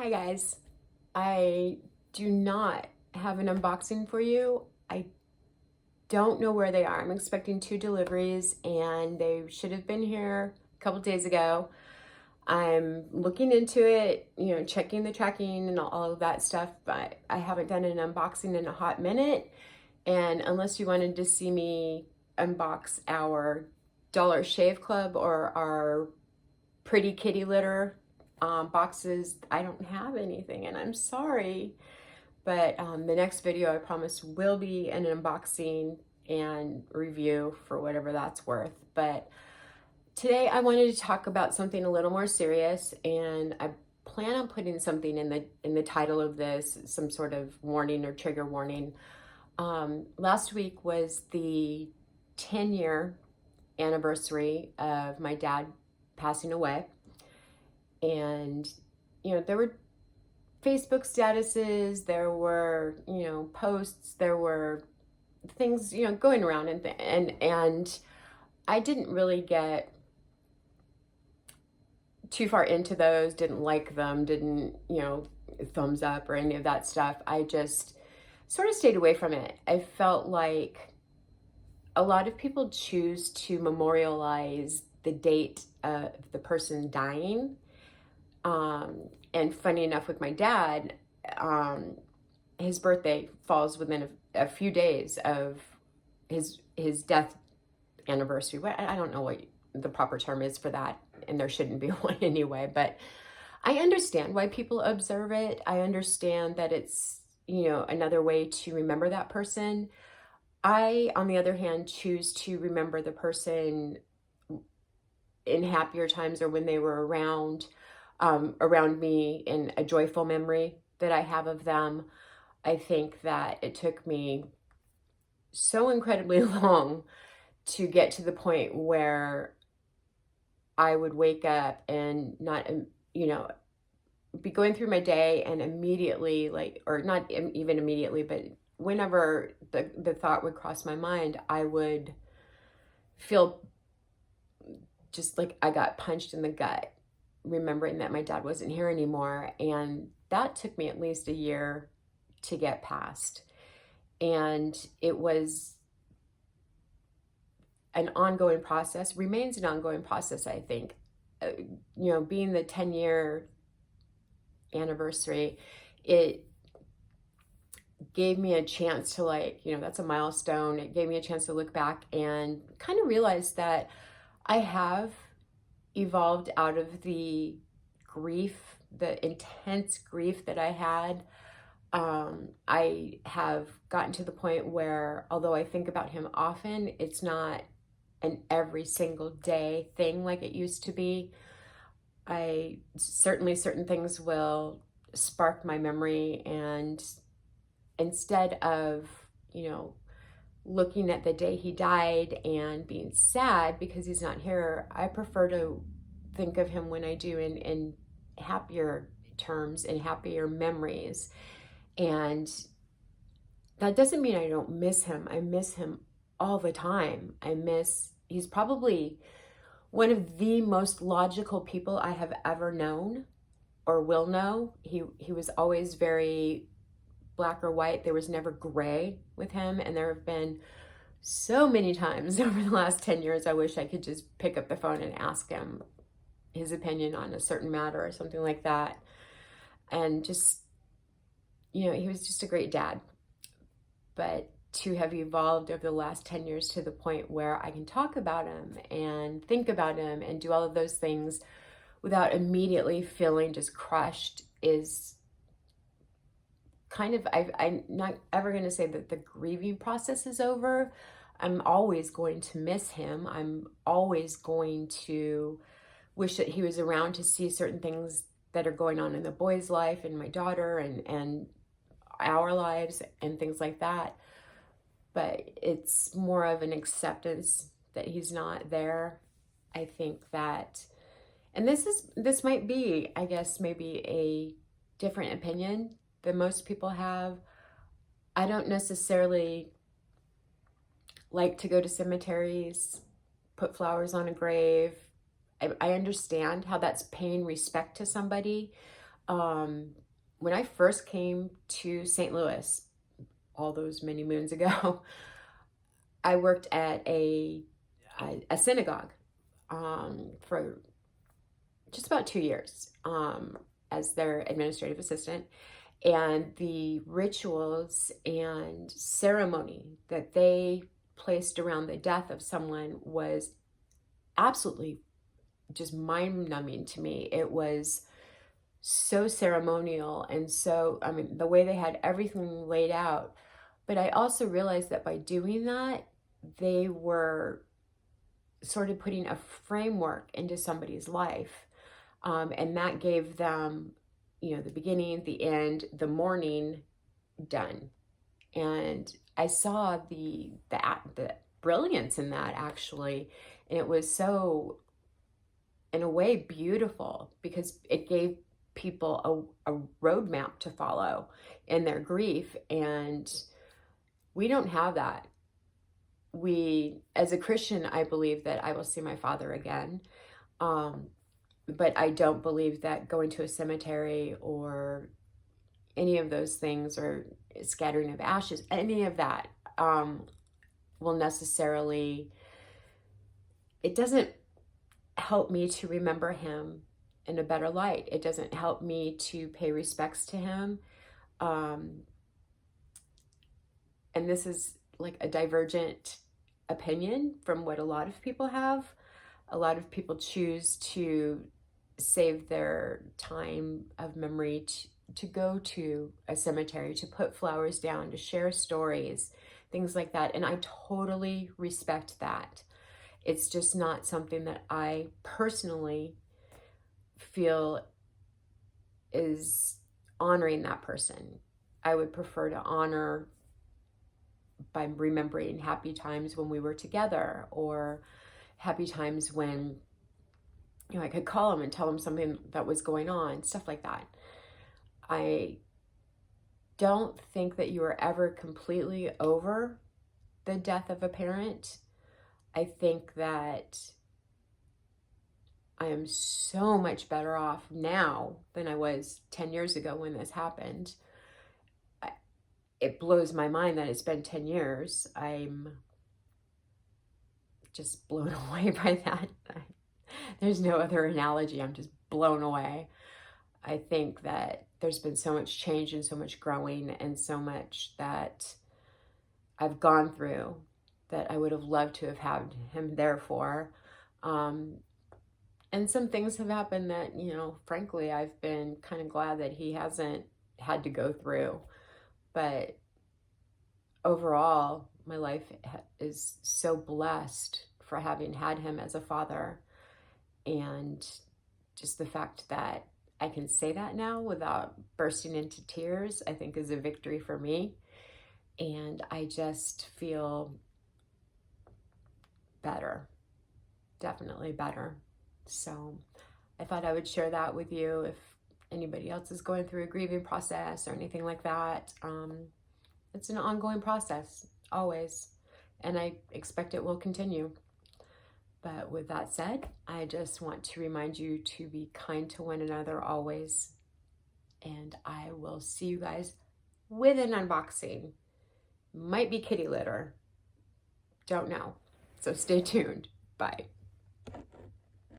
Hi guys, I do not have an unboxing for you. I don't know where they are. I'm expecting 2 deliveries and they should have been here a couple days ago. I'm looking into it, checking the tracking and all of that stuff, but I haven't done an unboxing in a hot minute. And unless you wanted to see me unbox our Dollar Shave Club or our Pretty Kitty litter boxes, I don't have anything, and I'm sorry. But the next video, I promise, will be an unboxing and review for whatever that's worth. But today I wanted to talk about something a little more serious, and I plan on putting something in the title of this, some sort of warning or trigger warning. Last week was the 10-year anniversary of my dad passing away. And, there were Facebook statuses, there were, posts, there were things, going around and I didn't really get too far into those, didn't like them, didn't, thumbs up or any of that stuff. I just sort of stayed away from it. I felt like a lot of people choose to memorialize the date of the person dying. And funny enough, with my dad, his birthday falls within a few days of his death anniversary. I don't know what the proper term is for that, and there shouldn't be one anyway, but I understand why people observe it. I understand that it's, another way to remember that person. I, on the other hand, choose to remember the person in happier times or when they were around me, in a joyful memory that I have of them. I think that it took me so incredibly long to get to the point where I would wake up and not, be going through my day and immediately, or not even immediately, but whenever the thought would cross my mind, I would feel just like I got punched in the gut, remembering that my dad wasn't here anymore. And that took me at least a year to get past. And it was an ongoing process, remains an ongoing process, I think. Being the 10-year anniversary, it gave me a chance to, that's a milestone. It gave me a chance to look back and kind of realize that I have evolved out of the grief, the intense grief that I had. I have gotten to the point where, although I think about him often, it's not an every single day thing like it used to be. Certain things will spark my memory, and instead of, looking at the day he died and being sad because he's not here, I prefer to think of him when I do in happier terms and happier memories. And that doesn't mean I don't miss him. I miss him all the time. He's probably one of the most logical people I have ever known or will know. He was always very black or white. There was never gray with him. And there have been so many times over the last 10 years, I wish I could just pick up the phone and ask him his opinion on a certain matter or something like that. And just, he was just a great dad. But to have evolved over the last 10 years to the point where I can talk about him and think about him and do all of those things without immediately feeling just crushed is kind of, I'm not ever going to say that the grieving process is over. I'm always going to miss him. I'm always going to wish that he was around to see certain things that are going on in the boy's life and my daughter and our lives and things like that. But it's more of an acceptance that he's not there. I think that, and this might be, I guess, maybe a different opinion than most people have. I don't necessarily like to go to cemeteries, put flowers on a grave. I understand how that's paying respect to somebody. Um, when I first came to St. Louis, all those many moons ago, I worked at a synagogue for just about 2 years as their administrative assistant. And the rituals and ceremony that they placed around the death of someone was absolutely just mind-numbing to me. It was so ceremonial, and so, I mean, the way they had everything laid out. But I also realized that by doing that, they were sort of putting a framework into somebody's life. And that gave them, the beginning, the end, the morning done. And I saw the brilliance in that, actually. And it was so, in a way, beautiful, because it gave people a roadmap to follow in their grief. And we don't have that. As a Christian, I believe that I will see my father again. But I don't believe that going to a cemetery or any of those things, or scattering of ashes, any of that will necessarily, it doesn't help me to remember him in a better light. It doesn't help me to pay respects to him. And this is like a divergent opinion from what a lot of people have. A lot of people choose to save their time of memory to go to a cemetery, to put flowers down, to share stories, things like that. And I totally respect that. It's just not something that I personally feel is honoring that person. I would prefer to honor by remembering happy times when we were together, or happy times when, I could call him and tell him something that was going on, stuff like that. I don't think that you are ever completely over the death of a parent. I think that I am so much better off now than I was 10 years ago when this happened. It blows my mind that it's been 10 years. I'm just blown away by that. There's no other analogy. I'm just blown away. I think that there's been so much change and so much growing and so much that I've gone through that I would have loved to have had him there for. And some things have happened that, frankly, I've been kind of glad that he hasn't had to go through. But overall, my life is so blessed for having had him as a father. And just the fact that I can say that now without bursting into tears, I think is a victory for me. And I just feel better, definitely better. So I thought I would share that with you. If anybody else is going through a grieving process or anything like that, it's an ongoing process, always. And I expect it will continue. But with that said, I just want to remind you to be kind to one another always. And I will see you guys with an unboxing. Might be kitty litter. Don't know. So stay tuned. Bye.